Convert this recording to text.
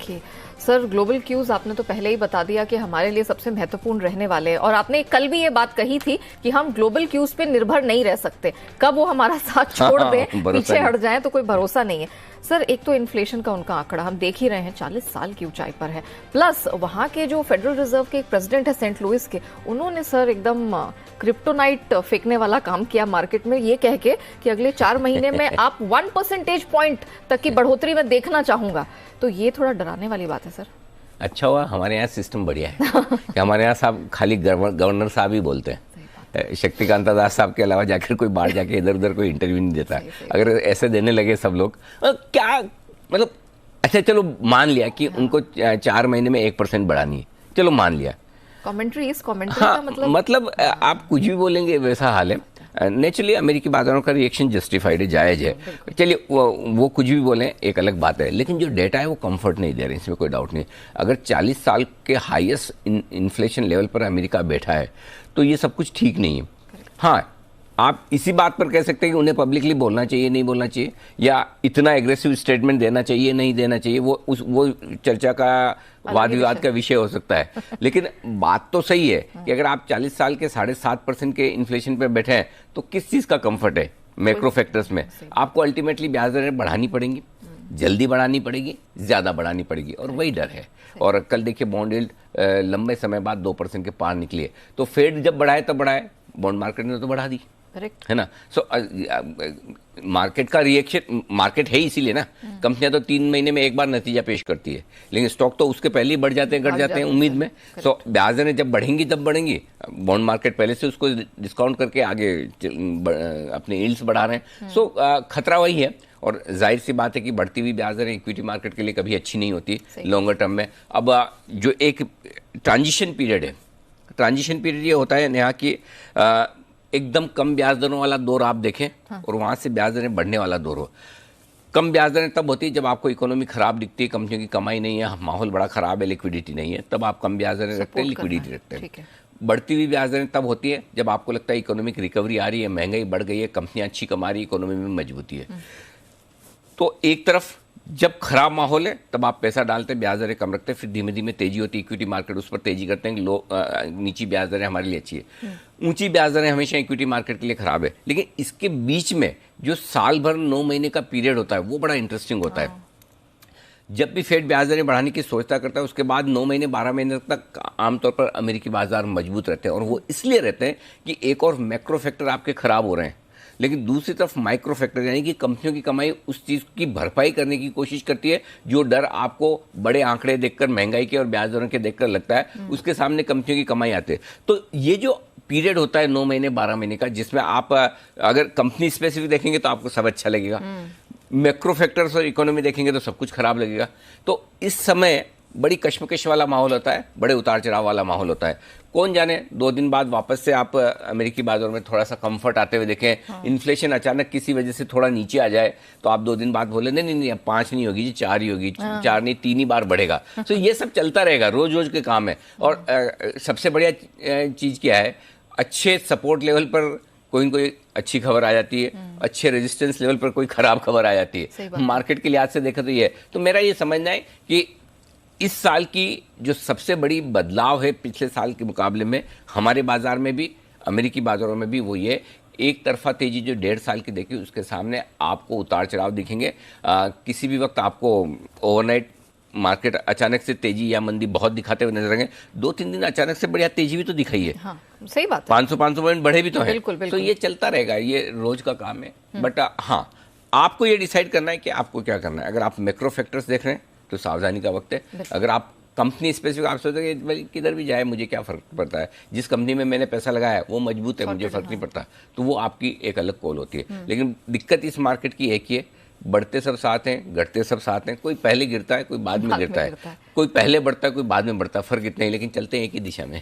देखिए sir, global cues आपने तो पहले ही बता दिया कि हमारे लिए सबसे महत्वपूर्ण रहने वाले हैं, और आपने कल भी ये बात कही थी कि हम ग्लोबल क्यूज पे निर्भर नहीं रह सकते, कब वो हमारा साथ छोड़ दें, पीछे हट जाएं तो कोई भरोसा नहीं है। सर, एक तो इन्फ्लेशन का उनका आंकड़ा हम देख ही रहे हैं 40 साल की ऊंचाई पर है, प्लस वहां के जो फेडरल रिजर्व के एक प्रेसिडेंट है सेंट लुइस के, उन्होंने सर एकदम क्रिप्टोनाइट फेंकने वाला काम किया मार्केट में, ये कह के कि अगले 4 महीने में आप 1 परसेंटेज पॉइंट तक की बढ़ोतरी में देखना चाहूंगा। तो ये थोड़ा डराने वाली बात है सर। अच्छा हुआ हमारे यहाँ सिस्टम बढ़िया है कि हमारे यहाँ साहब खाली गवर्नर साहब ही बोलते हैं, शक्तिकांता दास साहब के अलावा जाकर कोई बाहर जाके इधर उधर कोई इंटरव्यू नहीं देता। अगर ऐसे देने लगे सब लोग, क्या मतलब, अच्छा चलो मान लिया कि उनको 4 महीने में 1% बढ़ानी है, चलो मान लिया। कमेंट्री हाँ, का मतलब आप कुछ भी बोलेंगे वैसा हाल है। नेचुरली अमेरिकी बाजारों का रिएक्शन जस्टिफाइड है, जायज है। चलिए वो कुछ भी बोलें, एक अलग बात है, लेकिन जो डेटा है वो कंफर्ट नहीं दे रहे, इसमें कोई डाउट नहीं। अगर 40 साल के हाईएस्ट इन्फ्लेशन लेवल पर अमेरिका बैठा है तो ये सब कुछ ठीक नहीं है। हाँ, आप इसी बात पर कह सकते हैं कि उन्हें पब्लिकली बोलना चाहिए, नहीं बोलना चाहिए, या इतना एग्रेसिव स्टेटमेंट देना चाहिए, नहीं देना चाहिए, वो चर्चा का वाद विवाद का विषय हो सकता है। लेकिन बात तो सही है कि अगर आप 40 साल के 7.5% के इन्फ्लेशन पे बैठे हैं तो किस चीज़ का कंफर्ट है मैक्रो फैक्टर्स में? आपको अल्टीमेटली ब्याज दरें बढ़ानी पड़ेंगी, जल्दी बढ़ानी पड़ेगी, ज़्यादा बढ़ानी पड़ेगी, और वही डर है। और कल देखिए बॉन्ड यील्ड लंबे समय बाद 2% के पार निकली है, तो फेड जब बढ़ाए तब बढ़ाए, बॉन्ड मार्केट ने तो बढ़ा दी, है ना। सो मार्केट का रिएक्शन, मार्केट है इसीलिए ना, कंपनियां तो 3 महीने में एक बार नतीजा पेश करती है, लेकिन स्टॉक तो उसके पहले ही बढ़ जाते हैं, घट जाते हैं उम्मीद में। सो ब्याज दरें जब बढ़ेंगी तब बढ़ेंगी, बॉन्ड मार्केट पहले से उसको डिस्काउंट करके आगे अपने यील्ड्स बढ़ा रहे हैं। सो खतरा वही है, और जाहिर सी बात है कि बढ़ती हुई ब्याज दरें इक्विटी मार्केट के लिए कभी अच्छी नहीं होती लॉन्गर टर्म में। अब जो एक ट्रांजिशन पीरियड है, ट्रांजिशन पीरियड ये होता है नेहा कि एकदम कम ब्याज दरों वाला दौर आप देखें, और वहाँ से ब्याज दरें बढ़ने वाला दौर हो। कम ब्याज दरें तब होती है जब आपको इकोनॉमी खराब दिखती है, कंपनियों की कमाई नहीं है, माहौल बड़ा खराब है, लिक्विडिटी नहीं है, तब आप कम ब्याज दरें रखते हैं, लिक्विडिटी रखते हैं। बढ़ती हुई ब्याज दरें तब होती है जब आपको लगता है इकोनॉमिक रिकवरी आ रही है, महंगाई बढ़ गई है, कंपनियां अच्छी कमा रही है, इकोनॉमी में मजबूती है। तो एक तरफ जब खराब माहौल है तब आप पैसा डालते हैं, ब्याज दरें कम रखते हैं, फिर धीमे धीमे तेजी होती है, इक्विटी मार्केट उस पर तेजी करते हैं कि नीची ब्याज दरें हमारे लिए अच्छी है। ऊंची ब्याज दरें हमेशा इक्विटी मार्केट के लिए खराब है। लेकिन इसके बीच में जो साल भर 9 महीने का पीरियड होता है वो बड़ा इंटरेस्टिंग होता है। जब भी फेड ब्याज दरें बढ़ाने की सोचता करता है, उसके बाद 9 महीने 12 महीने तक आमतौर पर अमेरिकी बाजार मजबूत रहते हैं, और वो इसलिए रहते हैं कि एक और मैक्रो फैक्टर आपके खराब हो रहे हैं, लेकिन दूसरी तरफ माइक्रो फैक्टर यानी कि कंपनियों की कमाई उस चीज़ की भरपाई करने की कोशिश करती है जो डर आपको बड़े आंकड़े देखकर, महंगाई के और ब्याज दरों के देखकर लगता है, उसके सामने कंपनियों की कमाई आती है। तो ये जो पीरियड होता है 9 महीने 12 महीने का, जिसमें आप अगर कंपनी स्पेसिफिक देखेंगे तो आपको सब अच्छा लगेगा, मैक्रो फैक्टर्स और इकोनॉमी देखेंगे तो सब कुछ खराब लगेगा। तो इस समय बड़ी कश्मकश वाला माहौल होता है, बड़े उतार चढ़ाव वाला माहौल होता है। कौन जाने 2 दिन बाद वापस से आप अमेरिकी बाजारों में थोड़ा सा कंफर्ट आते हुए देखें, इन्फ्लेशन अचानक किसी वजह से थोड़ा नीचे आ जाए तो आप 2 दिन बाद बोले नहीं 5 नहीं होगी जी, 4 ही होगी, 4 नहीं 3 ही बार बढ़ेगा। तो ये सब चलता रहेगा, रोज रोज के काम है। और सबसे बढ़िया चीज़ क्या है, अच्छे सपोर्ट लेवल पर कोई न कोई अच्छी खबर आ जाती है, अच्छे रेजिस्टेंस लेवल पर कोई खराब खबर आ जाती है। मार्केट के लिहाज से देखा तो ये है। तो मेरा ये समझना है कि इस साल की जो सबसे बड़ी बदलाव है पिछले साल के मुकाबले में हमारे बाजार में भी, अमेरिकी बाजारों में भी, वो ये एक तरफा तेजी जो 1.5 साल की देखी, उसके सामने आपको उतार चढ़ाव दिखेंगे। किसी भी वक्त आपको ओवरनाइट मार्केट अचानक से तेजी या मंदी बहुत दिखाते हुए नजर आएंगे। 2-3 दिन अचानक से बढ़िया तेजी भी तो दिखाई है। हाँ, सही बात है। 500 पॉइंट बढ़े भी तो है। बिल्कुल। तो ये चलता रहेगा, ये रोज का काम है। बट हाँ, आपको ये डिसाइड करना है कि आपको क्या करना है। अगर आप मैक्रो फैक्टर्स देख रहे हैं तो सावधानी का वक्त है। अगर आप कंपनी स्पेसिफिक आप सोचते हैं कि किधर भी जाए मुझे क्या फर्क पड़ता है, जिस कंपनी में मैंने पैसा लगाया वो मजबूत है, मुझे फर्क नहीं पड़ता, तो वो आपकी एक अलग कॉल होती है। लेकिन दिक्कत इस मार्केट की एक ही है, बढ़ते सब साथ हैं, घटते सब साथ हैं। कोई पहले गिरता है, कोई बाद में गिरता है, कोई पहले बढ़ता है, कोई बाद में बढ़ता है, फर्क इतना ही, लेकिन चलते हैं एक ही दिशा में।